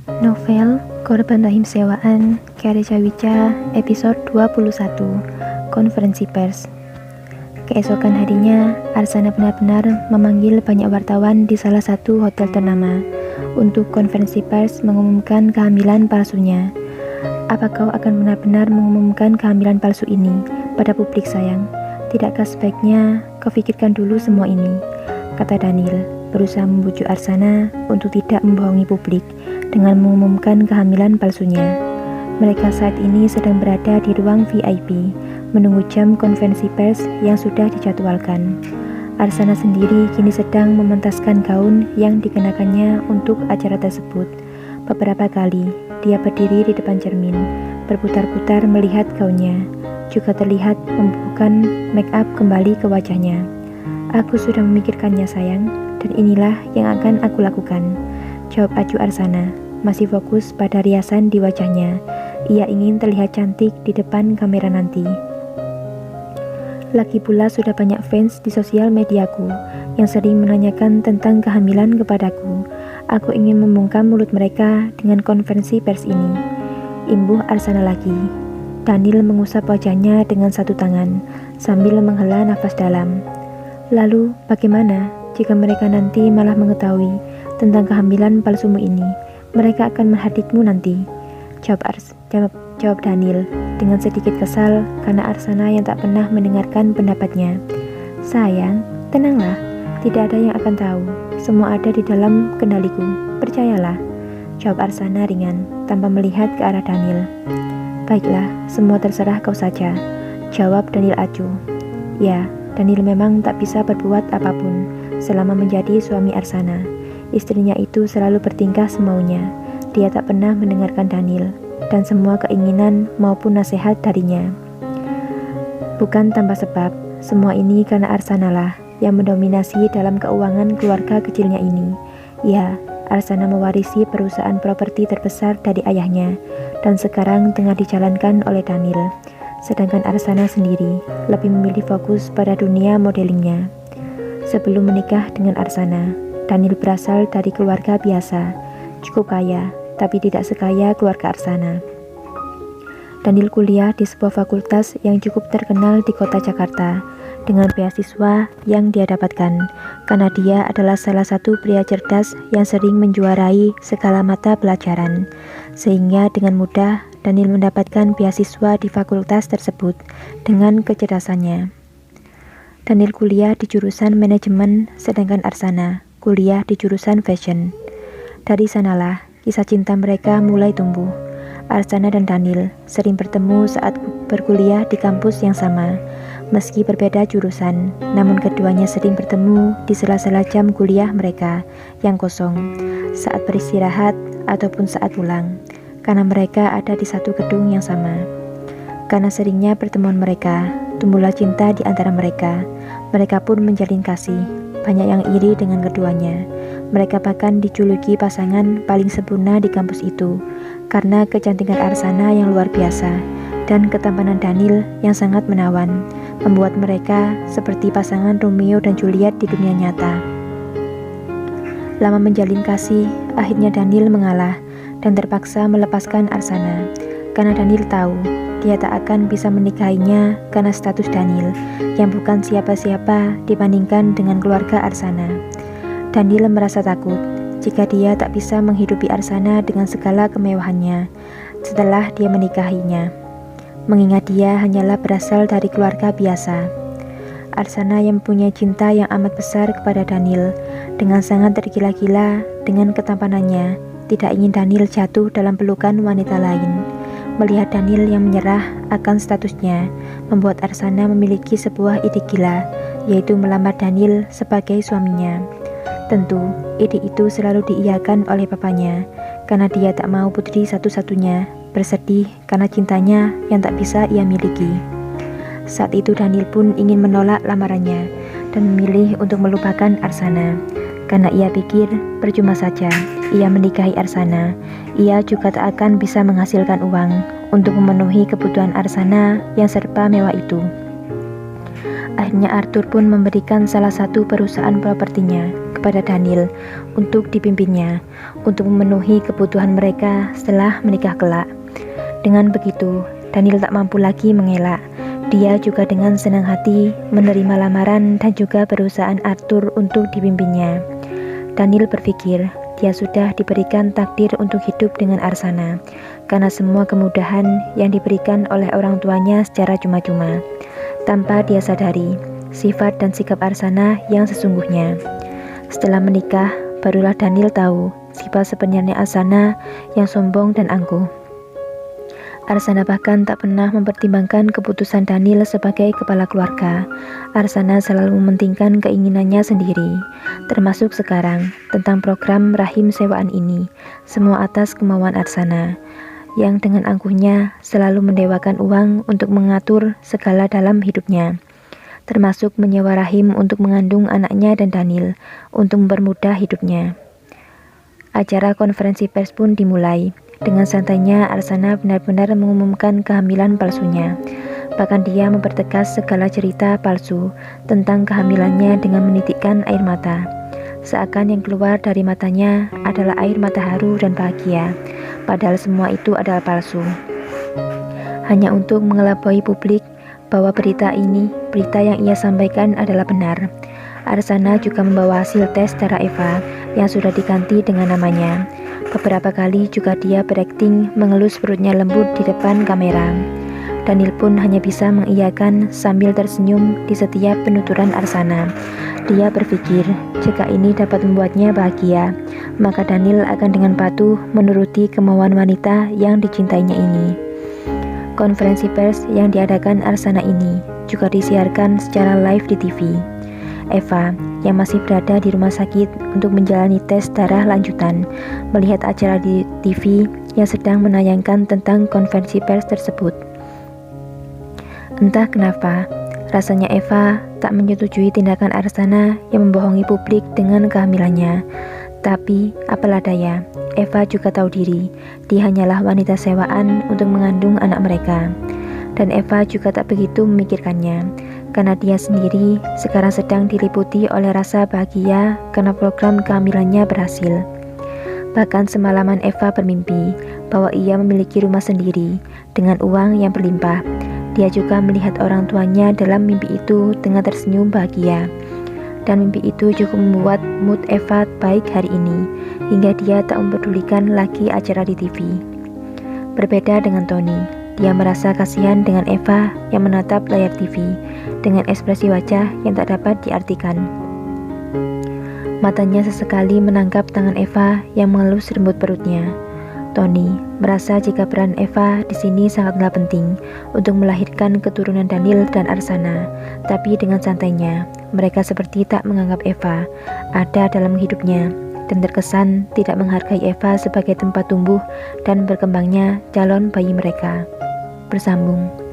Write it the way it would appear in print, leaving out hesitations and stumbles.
Novel Korban Rahim Sewaan karya Cawica episode 21 Konferensi Pers. Keesokan harinya, Arsana benar-benar memanggil banyak wartawan di salah satu hotel ternama untuk konferensi pers mengumumkan kehamilan palsunya. Apa kau akan benar-benar mengumumkan kehamilan palsu ini pada publik sayang? Tidakkah sebaiknya kau pikirkan dulu semua ini? Kata Daniel, berusaha membujuk Arsana untuk tidak membohongi publik dengan mengumumkan kehamilan palsunya. Mereka saat ini sedang berada di ruang VIP, menunggu jam konferensi pers yang sudah dijadwalkan. Arsana sendiri kini sedang mementaskan gaun yang dikenakannya untuk acara tersebut. Beberapa kali, dia berdiri di depan cermin, berputar-putar melihat gaunnya. Juga terlihat membubuhkan make up kembali ke wajahnya. Aku sudah memikirkannya sayang, dan inilah yang akan aku lakukan, jawab acuh Arsana, masih fokus pada riasan di wajahnya. Ia ingin terlihat cantik di depan kamera nanti. Lagi pula sudah banyak fans di sosial mediaku yang sering menanyakan tentang kehamilan kepadaku. Aku ingin membungkam mulut mereka dengan konferensi pers ini, imbuh Arsana lagi. Daniel mengusap wajahnya dengan satu tangan sambil menghela nafas dalam. Lalu bagaimana jika mereka nanti malah mengetahui tentang kehamilan palsumu ini? Mereka akan menghadikmu nanti, jawab Daniel dengan sedikit kesal karena Arsana yang tak pernah mendengarkan pendapatnya. Sayang, tenanglah, tidak ada yang akan tahu. Semua ada di dalam kendaliku, percayalah, jawab Arsana ringan tanpa melihat ke arah Daniel. Baiklah, semua terserah kau saja, jawab Daniel acuh. Ya, Daniel memang tak bisa berbuat apapun selama menjadi suami Arsana. Istrinya itu selalu bertingkah semaunya. Dia tak pernah mendengarkan Daniel dan semua keinginan maupun nasihat darinya. Bukan tanpa sebab, semua ini karena Arsana lah yang mendominasi dalam keuangan keluarga kecilnya ini. Ya, Arsana mewarisi perusahaan properti terbesar dari ayahnya dan sekarang tengah dijalankan oleh Daniel. Sedangkan Arsana sendiri lebih memilih fokus pada dunia modelingnya. Sebelum menikah dengan Arsana, Daniel berasal dari keluarga biasa, cukup kaya, tapi tidak sekaya keluarga Arsana. Daniel kuliah di sebuah fakultas yang cukup terkenal di kota Jakarta, dengan beasiswa yang dia dapatkan, karena dia adalah salah satu pria cerdas yang sering menjuarai segala mata pelajaran, sehingga dengan mudah Daniel mendapatkan beasiswa di fakultas tersebut dengan kecerdasannya. Daniel kuliah di jurusan manajemen, sedangkan Arsana kuliah di jurusan fashion. Dari sanalah kisah cinta mereka mulai tumbuh. Arsana dan Daniel sering bertemu saat berkuliah di kampus yang sama. Meski berbeda jurusan, namun keduanya sering bertemu di sela-sela jam kuliah mereka yang kosong, saat beristirahat ataupun saat pulang, karena mereka ada di satu gedung yang sama. Karena seringnya pertemuan mereka, tumbuhlah cinta di antara mereka. Mereka pun menjalin kasih. Banyak yang iri dengan keduanya. Mereka bahkan dijuluki pasangan paling sempurna di kampus itu, karena kecantikan Arsana yang luar biasa dan ketampanan Daniel yang sangat menawan, membuat mereka seperti pasangan Romeo dan Juliet di dunia nyata. Lama menjalin kasih, akhirnya Daniel mengalah dan terpaksa melepaskan Arsana, karena Daniel tahu dia tak akan bisa menikahinya karena status Daniel yang bukan siapa-siapa dibandingkan dengan keluarga Arsana. Daniel merasa takut jika dia tak bisa menghidupi Arsana dengan segala kemewahannya setelah dia menikahinya, mengingat dia hanyalah berasal dari keluarga biasa. Arsana yang mempunyai cinta yang amat besar kepada Daniel dengan sangat tergila-gila dengan ketampanannya, tidak ingin Daniel jatuh dalam pelukan wanita lain. Melihat Daniel yang menyerah akan statusnya, membuat Arsana memiliki sebuah ide gila, yaitu melamar Daniel sebagai suaminya. Tentu, ide itu selalu diiyakan oleh papanya, karena dia tak mau putri satu-satunya bersedih karena cintanya yang tak bisa ia miliki. Saat itu Daniel pun ingin menolak lamarannya dan memilih untuk melupakan Arsana, karena ia pikir percuma saja ia menikahi Arsana. Ia juga tak akan bisa menghasilkan uang untuk memenuhi kebutuhan Arsana yang serba mewah itu. Akhirnya Arthur pun memberikan salah satu perusahaan propertinya kepada Daniel untuk dipimpinnya, untuk memenuhi kebutuhan mereka setelah menikah kelak. Dengan begitu, Daniel tak mampu lagi mengelak. Dia juga dengan senang hati menerima lamaran dan juga perusahaan Arthur untuk dipimpinnya. Daniel berpikir dia sudah diberikan takdir untuk hidup dengan Arsana, karena semua kemudahan yang diberikan oleh orang tuanya secara cuma-cuma. Tanpa dia sadari sifat dan sikap Arsana yang sesungguhnya. Setelah menikah, barulah Daniel tahu sifat sebenarnya Arsana yang sombong dan angkuh. Arsana bahkan tak pernah mempertimbangkan keputusan Daniel sebagai kepala keluarga. Arsana selalu mementingkan keinginannya sendiri, termasuk sekarang tentang program rahim sewaan ini, semua atas kemauan Arsana, yang dengan angkuhnya selalu mendewakan uang untuk mengatur segala dalam hidupnya, termasuk menyewa rahim untuk mengandung anaknya dan Daniel, untuk mempermudah hidupnya. Acara konferensi pers pun dimulai. Dengan santainya, Arsana benar-benar mengumumkan kehamilan palsunya. Bahkan dia mempertegas segala cerita palsu tentang kehamilannya dengan menitikkan air mata. Seakan yang keluar dari matanya adalah air mata haru dan bahagia, padahal semua itu adalah palsu. Hanya untuk mengelabui publik bahwa berita yang ia sampaikan adalah benar. Arsana juga membawa hasil tes darah Eva yang sudah diganti dengan namanya. Beberapa kali juga dia berakting mengelus perutnya lembut di depan kamera. Daniel pun hanya bisa mengiyakan sambil tersenyum di setiap penuturan Arsana. Dia berpikir, jika ini dapat membuatnya bahagia, maka Daniel akan dengan patuh menuruti kemauan wanita yang dicintainya ini. Konferensi pers yang diadakan Arsana ini juga disiarkan secara live di TV. Eva, yang masih berada di rumah sakit untuk menjalani tes darah lanjutan, melihat acara di TV yang sedang menayangkan tentang konferensi pers tersebut. Entah kenapa, rasanya Eva tak menyetujui tindakan Arsana yang membohongi publik dengan kehamilannya. Tapi, apalah daya, Eva juga tahu diri, dia hanyalah wanita sewaan untuk mengandung anak mereka. Dan Eva juga tak begitu memikirkannya, karena dia sendiri sekarang sedang diliputi oleh rasa bahagia karena program kehamilannya berhasil. Bahkan semalaman Eva bermimpi bahwa ia memiliki rumah sendiri dengan uang yang berlimpah. Dia juga melihat orang tuanya dalam mimpi itu dengan tersenyum bahagia. Dan mimpi itu cukup membuat mood Eva baik hari ini, hingga dia tak mempedulikan lagi acara di TV. Berbeda dengan Tony, dia merasa kasihan dengan Eva yang menatap layar TV dengan ekspresi wajah yang tak dapat diartikan. Matanya sesekali menangkap tangan Eva yang mengelus rambut perutnya. Tony merasa jika peran Eva di sini sangatlah penting untuk melahirkan keturunan Daniel dan Arsana, tapi dengan santainya, mereka seperti tak menganggap Eva ada dalam hidupnya dan terkesan tidak menghargai Eva sebagai tempat tumbuh dan berkembangnya calon bayi mereka. Bersambung.